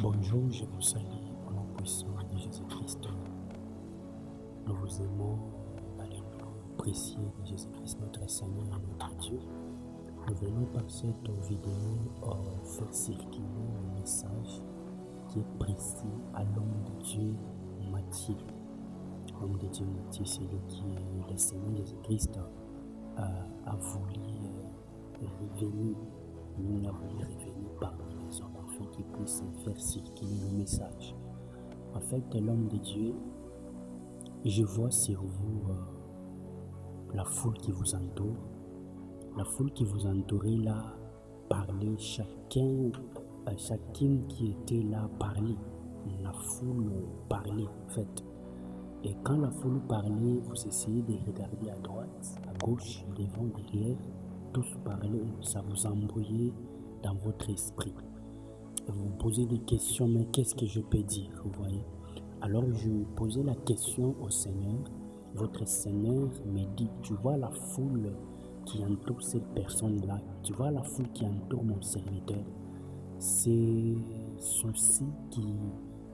Bonjour, je vous salue au nom puissant de Jésus-Christ. Nous vous aimons dans le nom précieux de Jésus-Christ, notre Seigneur et notre Dieu. Nous venons par cette vidéo faire circuler un message qui est précis à l'homme de Dieu Matthieu. L'homme de Dieu Matthieu, c'est lui qui est le Seigneur Jésus-Christ a voulu revenir. Il a voulu revenir parmi les hommes afin qu'ils puissent faire circuler le message. En fait, l'homme de Dieu, je vois sur vous la foule qui vous entoure. La foule qui vous entourait là, parlait, chacune qui était là parlait. La foule parlait en fait. Et quand la foule parlait, vous essayez de regarder à droite, à gauche, devant, derrière. Tous parlaient, ça vous embrouillait dans votre esprit. Vous vous posez des questions, mais qu'est-ce que je peux dire, vous voyez? Alors je posais la question au Seigneur. Votre Seigneur me dit, tu vois la foule qui entoure cette personne-là, tu vois la foule qui entoure mon serviteur, c'est ceux-ci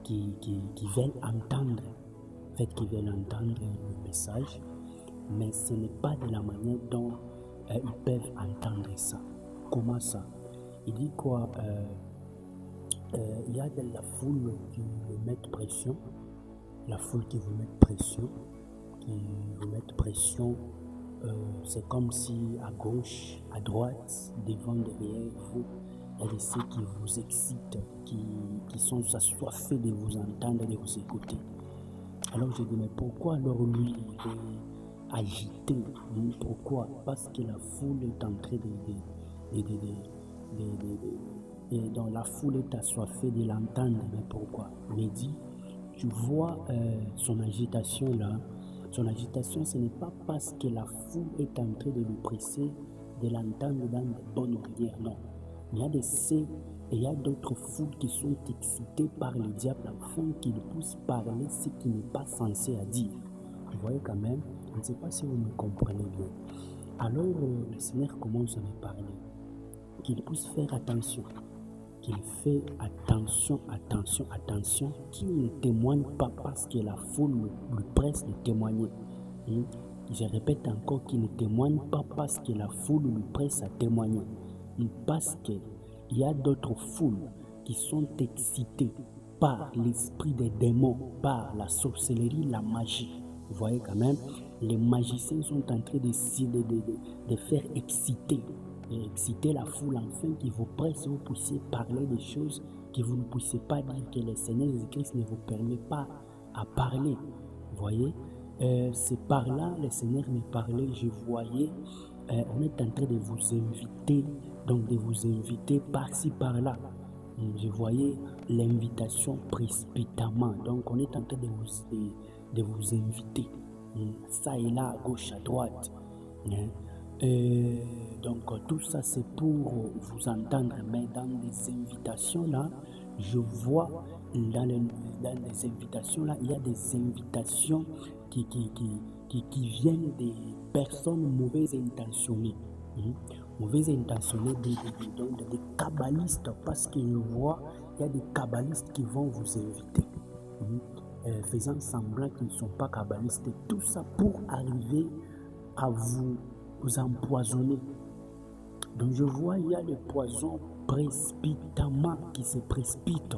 qui veulent entendre, en fait, qui veulent entendre le message, mais ce n'est pas de la manière dont ils peuvent entendre ça. Comment ça? Il dit quoi? Il y a de la foule qui vous met pression, la foule qui vous met pression, c'est comme si à gauche, à droite, devant, derrière vous, il y a des ceux qui vous excitent, qui sont assoiffés de vous entendre, de vous écouter. Alors je dis, mais pourquoi alors lui il est agité? Pourquoi? Parce que la foule est en train donc la foule est assoiffée de l'entendre. Mais pourquoi? Il me dit, tu vois son agitation là. Son agitation, ce n'est pas parce que la foule est en train de le presser, de l'entendre dans de bonnes manières, non. Il y a des ceux et il y a d'autres foules qui sont excitées par le diable afin qu'il puisse parler ce qui n'est pas censé à dire. Vous voyez quand même, je ne sais pas si vous me comprenez bien. Alors le Seigneur commence à me parler, qu'il puisse faire attention, qu'il fait attention, qu'il ne témoigne pas parce que la foule lui presse de témoigner. Je répète encore, qu'il ne témoigne pas parce que la foule lui presse à témoigner. Parce qu'il y a d'autres foules qui sont excitées par l'esprit des démons, par la sorcellerie, la magie. Vous voyez quand même, les magiciens sont en train de faire exciter la foule afin qu'ils vous pressent, vous puissiez parler des choses que vous ne puissiez pas dire, que le Seigneur Jésus-Christ ne vous permet pas à parler. Vous voyez, c'est par là le Seigneur me parlait, je voyais, on est en train de vous inviter, donc de vous inviter par-ci, par-là. Je voyais l'invitation précipitamment, donc on est en train de vous inviter, ça et là, à gauche, à droite. Donc tout ça c'est pour vous entendre, mais dans les invitations là, je vois dans les invitations là, il y a des invitations qui viennent des personnes mauvaises intentionnées. Mauvaises intentionnées, des kabbalistes, parce que je vois, il y a des kabbalistes qui vont vous inviter, faisant semblant qu'ils ne sont pas kabbalistes, et tout ça pour arriver à vous empoisonner. Donc je vois, il y a le poison précipitamment qui se précipite.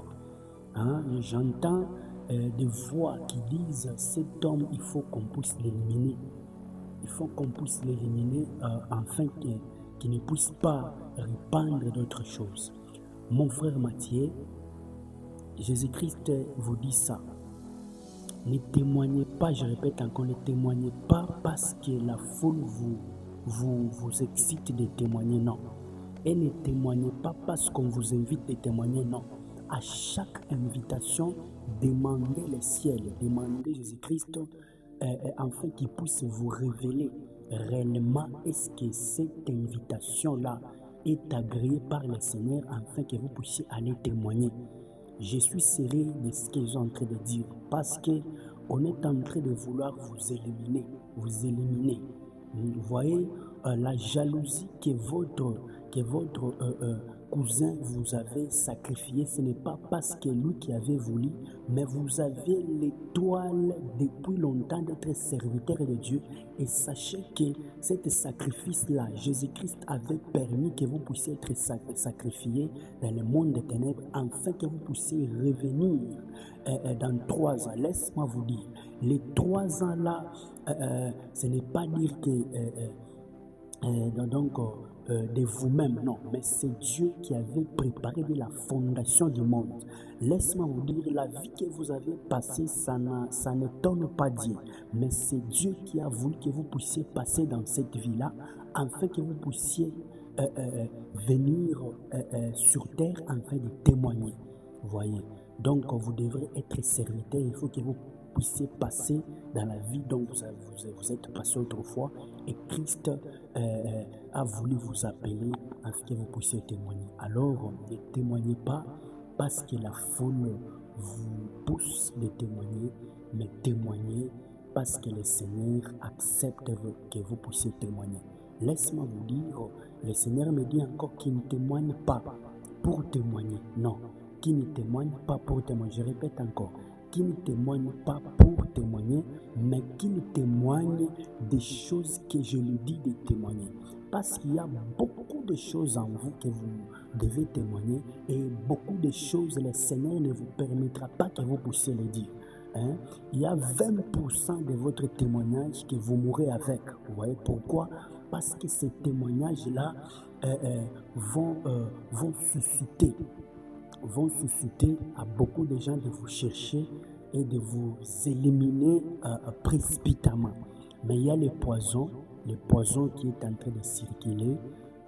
J'entends des voix qui disent, cet homme, il faut qu'on puisse l'éliminer. Il faut qu'on puisse l'éliminer afin qu'il ne puisse pas répandre d'autres choses. Mon frère Matthieu, Jésus-Christ vous dit ça. Ne témoignez pas, je répète encore, ne témoignez pas parce que la foule vous excite de témoigner, non. Et ne témoignez pas parce qu'on vous invite de témoigner, non. À chaque invitation, demandez le ciel, demandez Jésus-Christ afin qu'il puisse vous révéler réellement est-ce que cette invitation-là est agréée par le Seigneur afin que vous puissiez aller témoigner. Je suis sérieux de ce que je suis en train de dire parce qu'on est en train de vouloir vous éliminer. Vous voyez la jalousie que votre cousin vous avez sacrifié, ce n'est pas parce que lui qui avait voulu, mais vous avez l'étoile depuis longtemps d'être serviteur de Dieu. Et sachez que cet sacrifice-là, Jésus-Christ avait permis que vous puissiez être sacrifié dans le monde des ténèbres, afin que vous puissiez revenir dans 3 ans. Laisse-moi vous dire, les 3 ans-là, ce n'est pas dire que de vous-même, non, mais c'est Dieu qui avait préparé dès la fondation du monde. Laisse-moi vous dire, la vie que vous avez passée, ça n'étonne pas Dieu, mais c'est Dieu qui a voulu que vous puissiez passer dans cette vie-là, afin que vous puissiez venir sur terre afin de témoigner. Voyez, donc vous devrez être serviteur, il faut que vous puissiez passer dans la vie dont vous êtes passé autrefois, et Christ a voulu vous appeler afin que vous puissiez témoigner. Alors, ne témoignez pas parce que la foule vous pousse de témoigner, mais témoignez parce que le Seigneur accepte que vous puissiez témoigner. Laisse-moi vous dire, le Seigneur me dit encore qu'il ne témoigne pas pour témoigner. Non, qui ne témoigne pas pour témoigner. Je répète encore, qui ne témoigne pas pour témoigner, mais qui témoigne des choses que je lui dis de témoigner. Parce qu'il y a beaucoup de choses en vous que vous devez témoigner, et beaucoup de choses, le Seigneur ne vous permettra pas que vous puissiez les dire. Il y a 20% de votre témoignage que vous mourrez avec. Vous voyez pourquoi? Parce que ces témoignages-là vont susciter à beaucoup de gens de vous chercher et de vous éliminer précipitamment. Mais il y a le poison qui est en train de circuler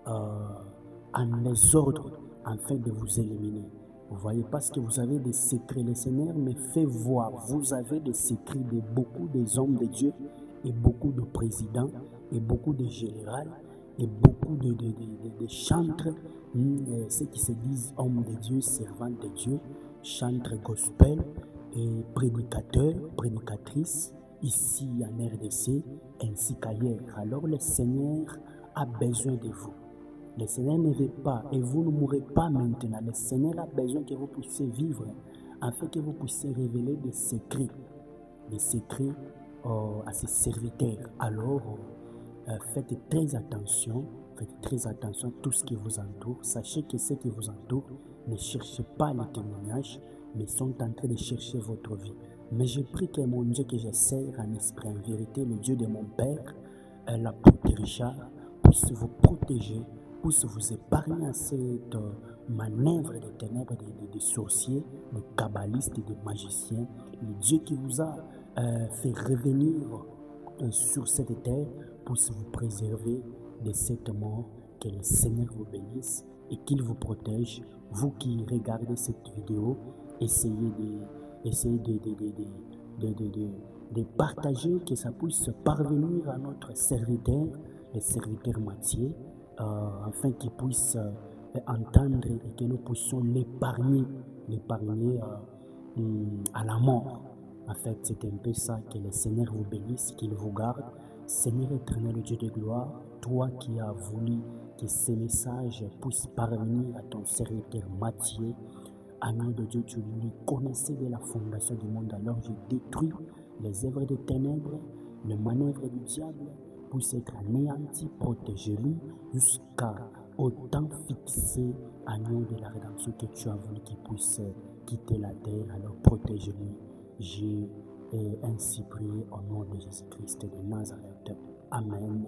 en désordre afin de vous éliminer. Vous voyez, parce que vous avez des secrets. Le Seigneur me fait voir, vous avez des secrets de beaucoup des hommes de Dieu, et beaucoup de présidents, et beaucoup de généraux, et beaucoup de chantres, ceux qui se disent hommes de Dieu, servants de Dieu, chantres gospel, et prédicateurs, prédicatrices, ici en RDC, ainsi qu'ailleurs. Alors le Seigneur a besoin de vous. Le Seigneur ne veut pas, et vous ne mourrez pas maintenant. Le Seigneur a besoin que vous puissiez vivre, afin que vous puissiez révéler des secrets à ses serviteurs. Alors, faites très attention à tout ce qui vous entoure. Sachez que ceux qui vous entourent ne cherchent pas le témoignage, mais sont en train de chercher votre vie. Mais je prie que mon Dieu que je sers en esprit, en vérité, le Dieu de mon Père, l'apôtre Richard, puisse vous protéger, puisse vous épargner à cette manœuvre des ténèbres, des sorciers, des kabbalistes et des magiciens. Le Dieu qui vous a fait revenir sur cette terre puisse vous préserver de cette mort. Que le Seigneur vous bénisse et qu'il vous protège. Vous qui regardez cette vidéo, essayez de partager, que ça puisse parvenir à notre serviteur, le serviteur Mathieu, afin qu'il puisse entendre et que nous puissions l'épargner à la mort. En fait, c'est un peu ça. Que le Seigneur vous bénisse, qu'il vous garde. Seigneur éternel, Dieu de gloire, toi qui as voulu que ces messages puissent parvenir à ton serviteur Mathieu, agneau de Dieu, tu lui connaissais de la fondation du monde. Alors je détruis les œuvres des ténèbres, le manœuvre du diable puisse être anéanti, protégez-lui jusqu'à au temps fixé, agneau de la rédemption que tu as voulu qu'il puisse quitter la terre. Alors protégez-lui. J'ai ainsi prié au nom de Jésus-Christ de Nazareth. Amen.